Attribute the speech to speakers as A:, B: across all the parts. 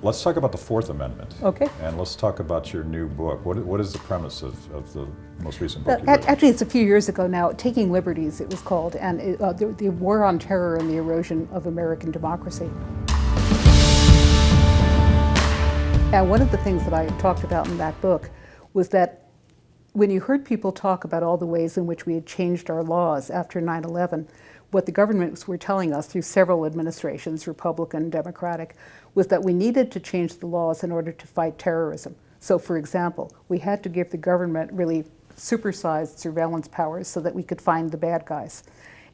A: Let's talk about the Fourth Amendment.
B: Okay.
A: And let's talk about your new book. What is the premise of the most recent book you wrote?
B: Actually, it's a few years ago now. Taking Liberties, it was called, and the War on Terror and the Erosion of American Democracy. And one of the things that I talked about in that book was that when you heard people talk about all the ways in which we had changed our laws after 9/11, what the governments were telling us through several administrations, Republican and Democratic, was that we needed to change the laws in order to fight terrorism. So, for example, we had to give the government really supersized surveillance powers so that we could find the bad guys.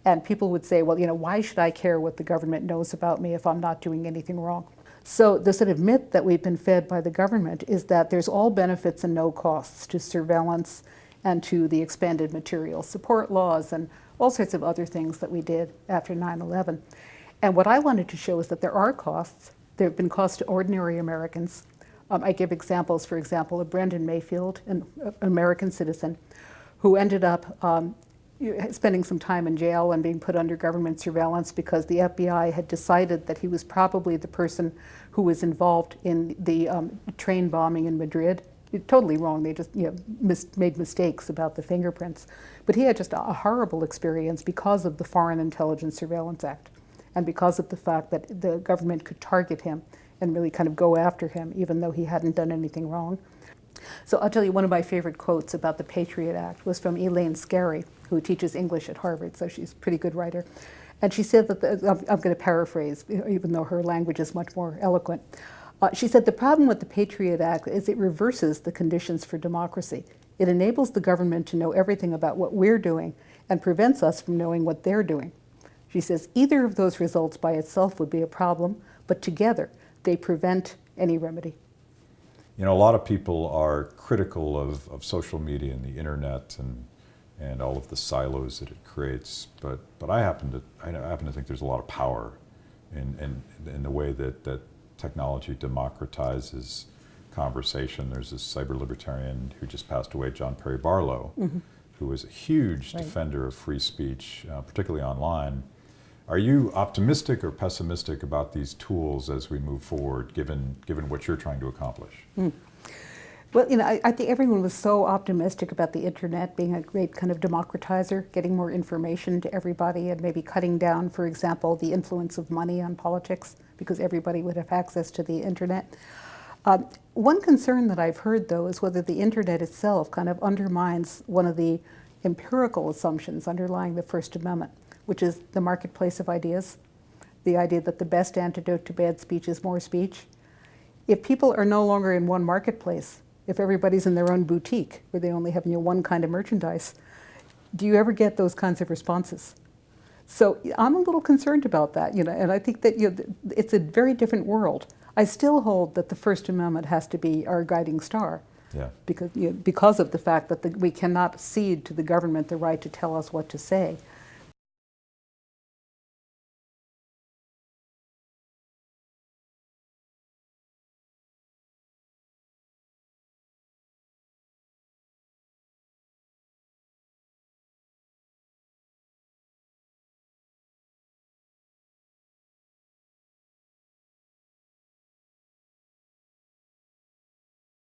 B: And people would say, well, why should I care what the government knows about me if I'm not doing anything wrong? So the sort of myth that we've been fed by the government is that there's all benefits and no costs to surveillance and to the expanded material support laws and all sorts of other things that we did after 9/11. And what I wanted to show is that there are costs. There have been costs to ordinary Americans. I give examples, for example, of Brendan Mayfield, an American citizen, who ended up spending some time in jail and being put under government surveillance because the FBI had decided that he was probably the person who was involved in the train bombing in Madrid. Totally wrong. They just made mistakes about the fingerprints. But he had just a horrible experience because of the Foreign Intelligence Surveillance Act and because of the fact that the government could target him and really kind of go after him even though he hadn't done anything wrong. So I'll tell you, one of my favorite quotes about the Patriot Act was from Elaine Scarry, who teaches English at Harvard, so she's a pretty good writer. And she said that, I'm going to paraphrase, even though her language is much more eloquent. She said, the problem with the Patriot Act is it reverses the conditions for democracy. It enables the government to know everything about what we're doing and prevents us from knowing what they're doing. She says, either of those results by itself would be a problem, but together they prevent any remedy.
A: A lot of people are critical of social media and the internet and all of the silos that it creates, but I happen to think there's a lot of power in the way that technology democratizes conversation. There's this cyber libertarian who just passed away, John Perry Barlow, who was a huge defender of free speech, particularly online. Are you optimistic or pessimistic about these tools as we move forward, given what you're trying to accomplish?
B: Well, I think everyone was so optimistic about the internet being a great kind of democratizer, getting more information to everybody and maybe cutting down, for example, the influence of money on politics because everybody would have access to the internet. One concern that I've heard, though, is whether the internet itself kind of undermines one of the empirical assumptions underlying the First Amendment, which is the marketplace of ideas, the idea that the best antidote to bad speech is more speech. If people are no longer in one marketplace, if everybody's in their own boutique where they only have one kind of merchandise, do you ever get those kinds of responses? So I'm a little concerned about that, and I think that it's a very different world. I still hold that the First Amendment has to be our guiding star.
A: Yeah.
B: Because of the fact that we cannot cede to the government the right to tell us what to say.